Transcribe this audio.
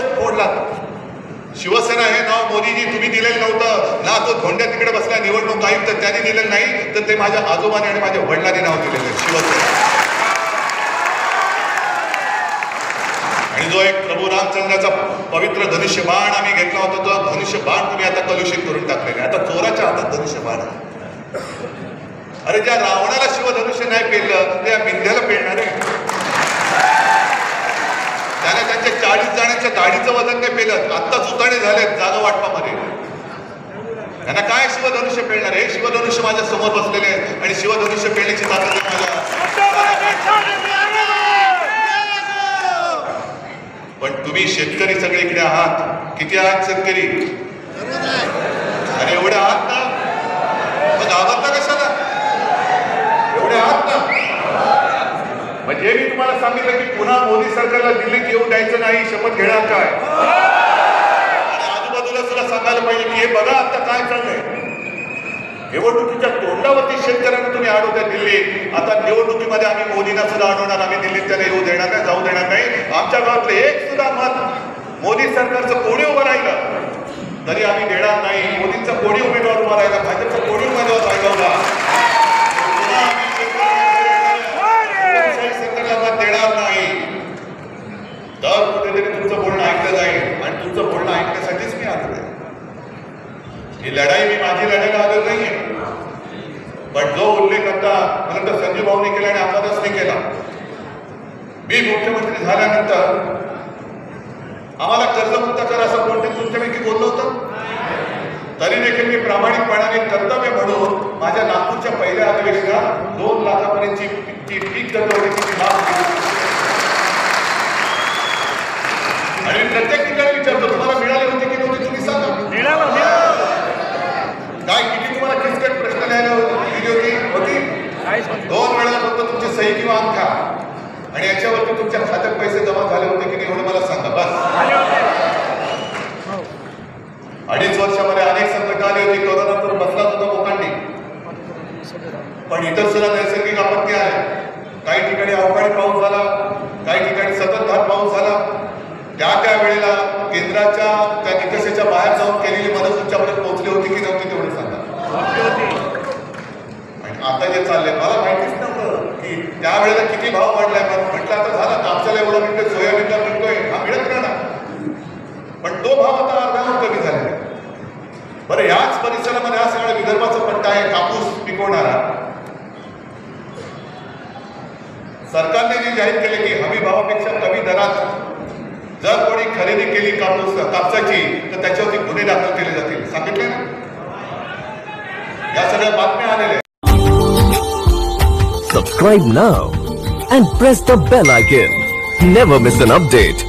औषध फोडलात. शिवसेना हे नाव मोदीजी तुम्ही दिलेलं नव्हतं ना, तो धोंड्या तिकडे बसला निवडणूक आयुक्त त्यांनी दिलेलं नाही, तर ते माझ्या आजोबाने आणि माझ्या वडिलांनी नाव दिलेलं शिवसेना. आणि जो एक प्रभू रामचंद्राचा पवित्र धनुष्य बाण आम्ही घेतला होता, तो धनुष्य बाण तुम्ही आता कलुषित करून टाकलेले. आता चोराच्या हातात धनुष्य बाण आहे. अरे ज्या रावणाला शिवधनुष्य नाही पेललं त्या विंध्याला पेलणार आहे. त्याने त्यांच्या 40 जणांच्या गाडीचं वजन नाही पेलत. आत्ता सुताणे झालेत जागा वाटपामध्ये. त्यांना काय शिवधनुष्य पेलणार आहे? शिवधनुष्य माझ्या समोर बसलेले आहेत आणि शिवधनुष्य पेलण्याची ताकद पण तुम्ही शेतकरी सगळे इकडे आहात. किती आहात शेतकरी? अरे एवढे आहात ना, मग घाबरता कशाला? एवढे आहात ना. म्हणजे मी तुम्हाला सांगितलं की पुन्हा मोदी सरकारला दिल्लीत येऊ द्यायचं नाही, शपथ घेणार काय? आणि आजूबाजूला सुद्धा सांगायला पाहिजे की हे बघा आता काय चाललंय. निवडणुकीच्या तोंडावरती शेतकऱ्यांना तुम्ही अडवताय दिल्लीत. आता निवडणुकीमध्ये आम्ही मोदींना सुद्धा अडवणार. आम्ही दिल्लीत त्याला येऊ देणार नाही, जाऊ देणार नाही. आमच्या गावातलं एक सुद्धा मत मोदी सरकारचं कोणी उभं राहिलं तरी आम्ही देणार नाही. मोदींचा कोणी उमेदवार उभा राहिला, भाजपचा कोणी उमेदवार राहिला सरकारला मत देणार नाही. तर कुठेतरी तुमचं बोलणं ऐकलं जाईल आणि तुमचं बोलणं ऐकण्यासाठीच मी आलो आहे. ही लढाई मी माझी लढायला आलो नाहीये. पण जो उल्लेख आता मला तर संजीव भाऊने केला आणि आम्हालाच केला. मी मुख्यमंत्री झाल्यानंतर आम्हाला कर्जमुक्त करा असं कोणतरी तुमच्यापैकी बोललं होतं. तरी देखील मी प्रामाणिकपणाने कर्तव्य म्हणून माझ्या नागपूरच्या पहिल्या अधिवेशनात 2 लाखापर्यंतची पीक कर्जवरीची माफ केली. आणि प्रत्येक ठिकाणी विचारतो तुम्हाला मिळाले होते की नव्हते, तुम्ही सांगा. काय किती तुम्हाला किचकट प्रश्न लिहायला दिली होती? 2 वेळा फक्त तुमची सही किंवा अंगठा आणि याच्यावरती तुमच्या खात्यात पैसे जमा झाले होते की नाही एवढं मला सांगा बस. 2.5 वर्षामध्ये अनेक संकट आली होती. कोरोना तर बसलाच होता लोकांनी, पण इतर सुद्धा नैसर्गिक आपत्ती आल्या. काही ठिकाणी अवकाळी पाऊस झाला, काही ठिकाणी सततधार पाऊस झाला. त्या वेळेला केंद्राच्या त्या निकषाच्या बाहेर जाऊन केलेली मदत तुमच्यापर्यंत पोहोचली होती की नव्हती तेवढं सांगा. आता जे चाललंय मला माहितीच नव्हतं की त्यावेळेला किती भाव वाढलाय. पण म्हटलं आता झाला कापसाला एवढा मिळतोय, सोयाबीनला मिळतोय, हा मिळत राहणार. पण तो भाव आता अर्ध्यावर कमी झालेला आहे. बरं याच परिसरामध्ये हा सगळा विदर्भाचा पट्टा आहे कापूस पिकवणारा. सरकारने जे जाहीर केले की हमी भावापेक्षा कमी दरात जर कोणी खरेदी केली कापसाची तर त्याच्यावरती गुन्हे दाखल केले जातील सांगितले ना. या सगळ्या बातम्या आलेल्या. Subscribe now and press the bell icon. Never miss an update.